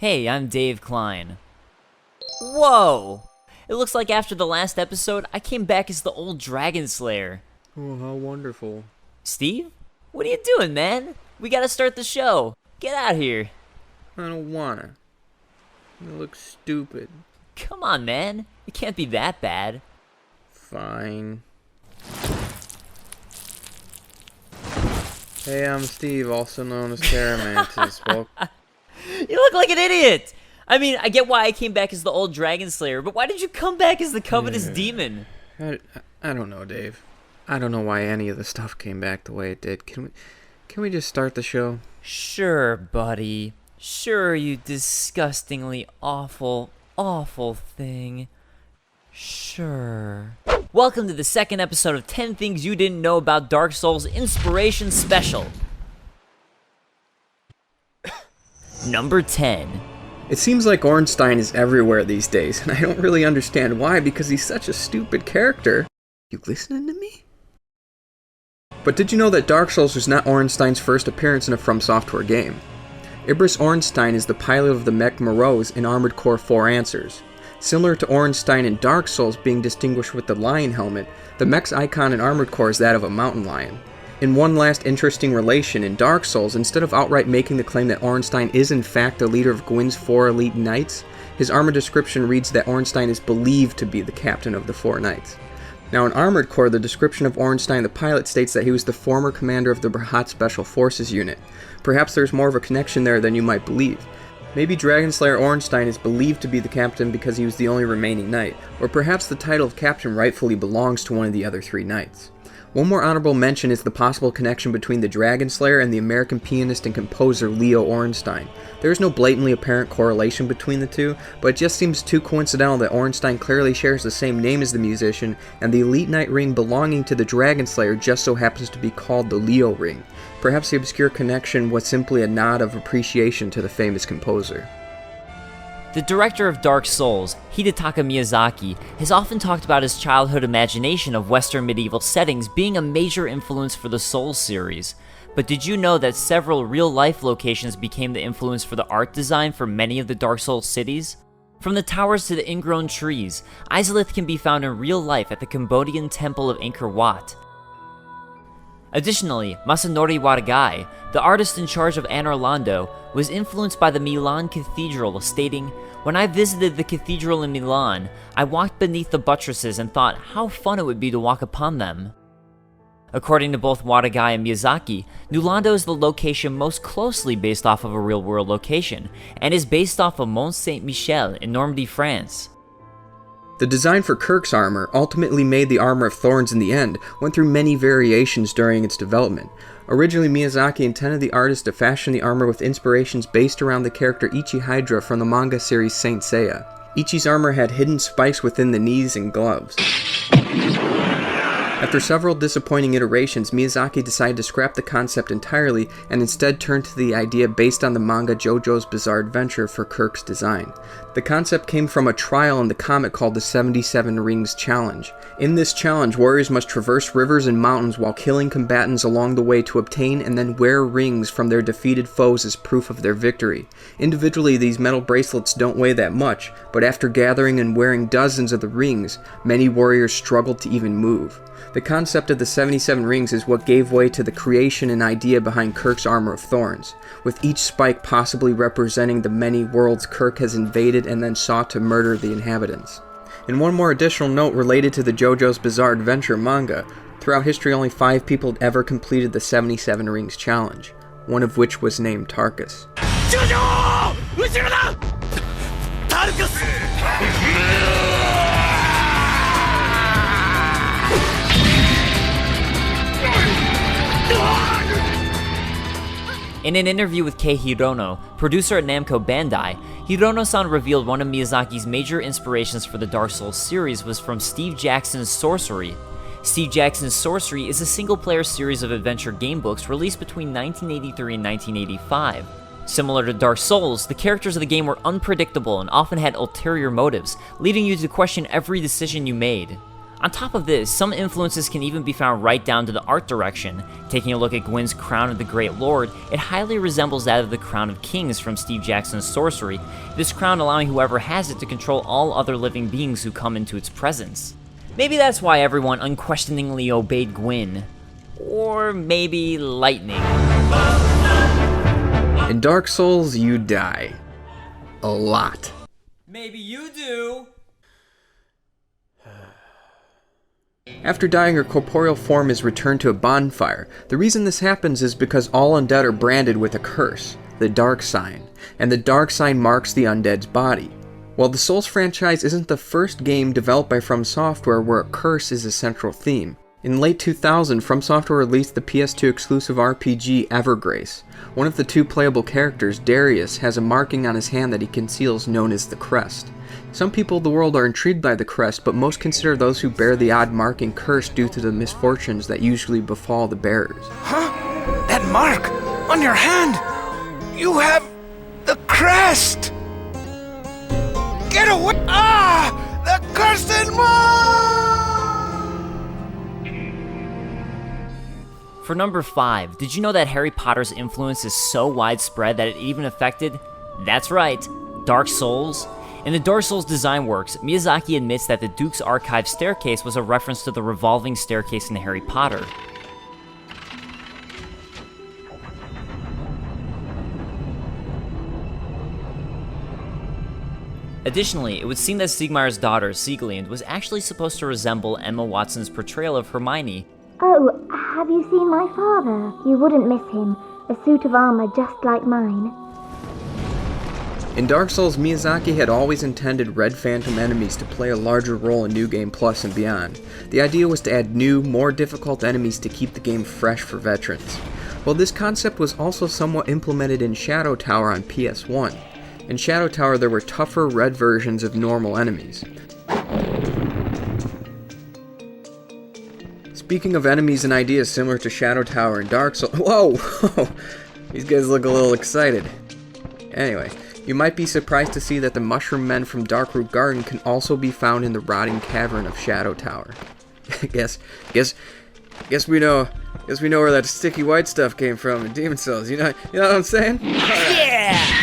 Hey, I'm Dave Klein. Whoa! It looks like after the last episode, I came back as the old Dragon Slayer. Oh, how wonderful. Steve? What are you doing, man? We gotta start the show. Get out here. I don't wanna. You look stupid. Come on, man. It can't be that bad. Fine. Hey, I'm Steve, also known as TerraMantis. Well, You look like an idiot! I mean, I get why I came back as the old Dragon Slayer, but why did you come back as the Covetous Demon? I don't know, Dave. I don't know why any of the stuff came back the way it did. Can we just start the show? Sure, buddy. Sure, you disgustingly awful thing. Sure. Welcome to the second episode of 10 Things You Didn't Know About Dark Souls Inspiration Special. Number 10. It seems like Ornstein is everywhere these days, and I don't really understand why, because he's such a stupid character. You listening to me? But did you know that Dark Souls was not Ornstein's first appearance in a From Software game? Ibris Ornstein is the pilot of the mech Morose in Armored Core 4 Answers. Similar to Ornstein in Dark Souls being distinguished with the lion helmet, the mech's icon in Armored Core is that of a mountain lion. In one last interesting relation, in Dark Souls, instead of outright making the claim that Ornstein is in fact the leader of Gwyn's 4 elite knights, his armor description reads that Ornstein is believed to be the captain of the 4 knights. Now in Armored Core, the description of Ornstein the pilot states that he was the former commander of the Brahot Special Forces unit. Perhaps there's more of a connection there than you might believe. Maybe Dragon Slayer Ornstein is believed to be the captain because he was the only remaining knight, or perhaps the title of captain rightfully belongs to one of the other 3 knights. One more honorable mention is the possible connection between the Dragon Slayer and the American pianist and composer Leo Ornstein. There is no blatantly apparent correlation between the two, but it just seems too coincidental that Ornstein clearly shares the same name as the musician, and the Elite Knight ring belonging to the Dragon Slayer just so happens to be called the Leo ring. Perhaps the obscure connection was simply a nod of appreciation to the famous composer. The director of Dark Souls, Hidetaka Miyazaki, has often talked about his childhood imagination of Western medieval settings being a major influence for the Souls series. But did you know that several real-life locations became the influence for the art design for many of the Dark Souls cities? From the towers to the ingrown trees, Izalith can be found in real life at the Cambodian Temple of Angkor Wat. Additionally, Masanori Watagai, the artist in charge of Anor Londo, was influenced by the Milan Cathedral, stating, "When I visited the cathedral in Milan, I walked beneath the buttresses and thought how fun it would be to walk upon them." According to both Watagai and Miyazaki, New Londo is the location most closely based off of a real-world location, and is based off of Mont Saint-Michel in Normandy, France. The design for Kirk's armor, ultimately made the armor of Thorns in the end, went through many variations during its development. Originally, Miyazaki intended the artist to fashion the armor with inspirations based around the character Ichi Hydra from the manga series Saint Seiya. Ichi's armor had hidden spikes within the knees and gloves. After several disappointing iterations, Miyazaki decided to scrap the concept entirely and instead turned to the idea based on the manga JoJo's Bizarre Adventure for Kirk's design. The concept came from a trial in the comic called the 77 Rings Challenge. In this challenge, warriors must traverse rivers and mountains while killing combatants along the way to obtain and then wear rings from their defeated foes as proof of their victory. Individually, these metal bracelets don't weigh that much, but after gathering and wearing dozens of the rings, many warriors struggled to even move. The concept of the 77 rings is what gave way to the creation and idea behind Kirk's Armor of Thorns, with each spike possibly representing the many worlds Kirk has invaded and then sought to murder the inhabitants. And one more additional note related to the JoJo's Bizarre Adventure manga. Throughout history, only 5 people had ever completed the 77 Rings Challenge, one of which was named Tarkus. JoJo! Tarkus! In an interview with Kei Hirono, producer at Namco Bandai, Hirono-san revealed one of Miyazaki's major inspirations for the Dark Souls series was from Steve Jackson's Sorcery. Steve Jackson's Sorcery is a single-player series of adventure game books released between 1983 and 1985. Similar to Dark Souls, the characters of the game were unpredictable and often had ulterior motives, leading you to question every decision you made. On top of this, some influences can even be found right down to the art direction. Taking a look at Gwyn's Crown of the Great Lord, it highly resembles that of the Crown of Kings from Steve Jackson's Sorcery, this crown allowing whoever has it to control all other living beings who come into its presence. Maybe that's why everyone unquestioningly obeyed Gwyn. Or maybe lightning. In Dark Souls, you die. A lot. Maybe you do. After dying, her corporeal form is returned to a bonfire. The reason this happens is because all undead are branded with a curse, the Dark Sign, and the Dark Sign marks the undead's body. While the Souls franchise isn't the first game developed by From Software where a curse is a central theme. In late 2000, From Software released the PS2 exclusive RPG Evergrace. One of the two playable characters, Darius, has a marking on his hand that he conceals known as the Crest. Some people of the world are intrigued by the crest, but most consider those who bear the odd marking cursed due to the misfortunes that usually befall the bearers. Huh? That mark on your hand! You have the crest! Get away! Ah! The cursed mark! For number 5, did you know that Harry Potter's influence is so widespread that it even affected, that's right, Dark Souls? In the Dark Souls design works, Miyazaki admits that the Duke's Archive staircase was a reference to the revolving staircase in Harry Potter. Additionally, it would seem that Siegmeyer's daughter, Sieglind, was actually supposed to resemble Emma Watson's portrayal of Hermione. Oh, have you seen my father? You wouldn't miss him. A suit of armor just like mine. In Dark Souls, Miyazaki had always intended Red Phantom enemies to play a larger role in New Game Plus and beyond. The idea was to add new, more difficult enemies to keep the game fresh for veterans. Well, this concept was also somewhat implemented in Shadow Tower on PS1. In Shadow Tower, there were tougher red versions of normal enemies. Speaking of enemies and ideas similar to Shadow Tower and Dark Souls... Whoa! These guys look a little excited. Anyway, you might be surprised to see that the Mushroom Men from Darkroot Garden can also be found in the rotting cavern of Shadow Tower. guess we know where that sticky white stuff came from in Demon Souls. You know what I'm saying? Yeah!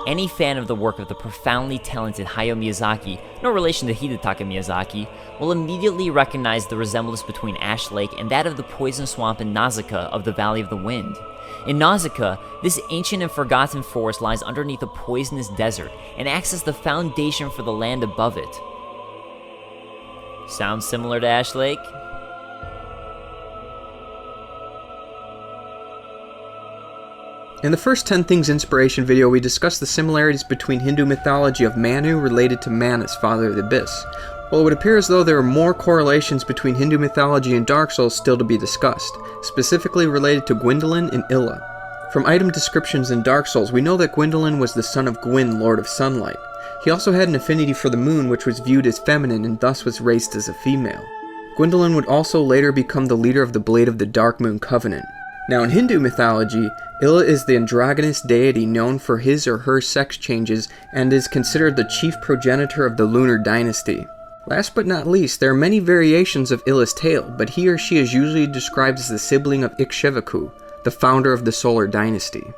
Any fan of the work of the profoundly talented Hayao Miyazaki, no relation to Hidetaka Miyazaki, will immediately recognize the resemblance between Ash Lake and that of the poison swamp in Nausicaa of the Valley of the Wind. In Nausicaa, this ancient and forgotten forest lies underneath a poisonous desert and acts as the foundation for the land above it. Sounds similar to Ash Lake? In the first 10 Things Inspiration video, we discussed the similarities between Hindu mythology of Manu related to Manus, father of the abyss. Well, it would appear as though there are more correlations between Hindu mythology and Dark Souls still to be discussed, specifically related to Gwyndolin and Illa. From item descriptions in Dark Souls, we know that Gwyndolin was the son of Gwyn, Lord of Sunlight. He also had an affinity for the moon, which was viewed as feminine and thus was raised as a female. Gwyndolin would also later become the leader of the Blade of the Dark Moon Covenant. Now in Hindu mythology, Illa is the androgynous deity known for his or her sex changes and is considered the chief progenitor of the lunar dynasty. Last but not least, there are many variations of Illa's tale, but he or she is usually described as the sibling of Ikshvaku, the founder of the solar dynasty.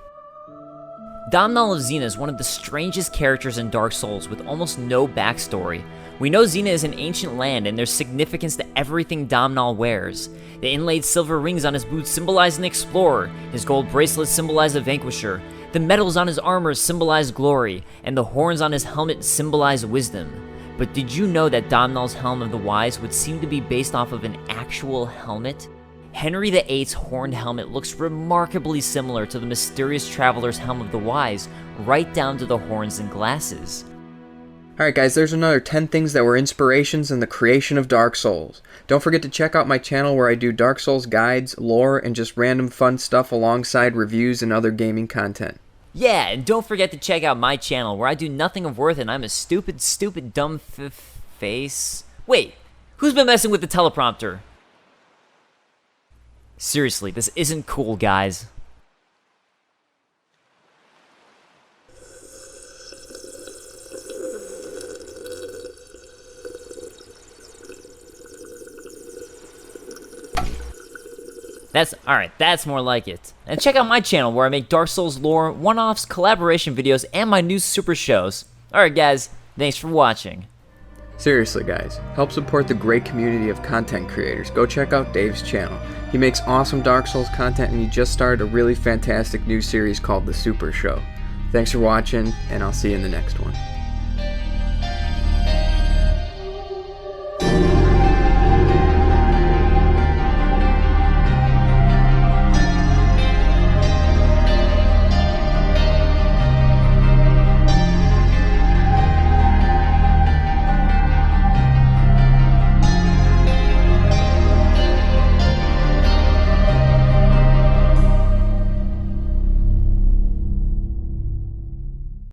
Domhnall of Xena is one of the strangest characters in Dark Souls with almost no backstory. We know Xena is an ancient land and there's significance to everything Domhnall wears. The inlaid silver rings on his boots symbolize an explorer, his gold bracelets symbolize a vanquisher, the medals on his armor symbolize glory, and the horns on his helmet symbolize wisdom. But did you know that Domhnall's Helm of the Wise would seem to be based off of an actual helmet? Henry VIII's horned helmet looks remarkably similar to the mysterious traveler's Helm of the Wise, right down to the horns and glasses. Alright guys, there's another 10 things that were inspirations in the creation of Dark Souls. Don't forget to check out my channel where I do Dark Souls guides, lore, and just random fun stuff alongside reviews and other gaming content. Yeah, and don't forget to check out my channel where I do nothing of worth and I'm a stupid, dumb face. Wait, who's been messing with the teleprompter? Seriously, this isn't cool, guys. That's more like it. And check out my channel where I make Dark Souls lore, one-offs, collaboration videos, and my new super shows. Alright guys, thanks for watching. Seriously guys, help support the great community of content creators. Go check out Dave's channel. He makes awesome Dark Souls content and he just started a really fantastic new series called The Super Show. Thanks for watching, and I'll see you in the next one.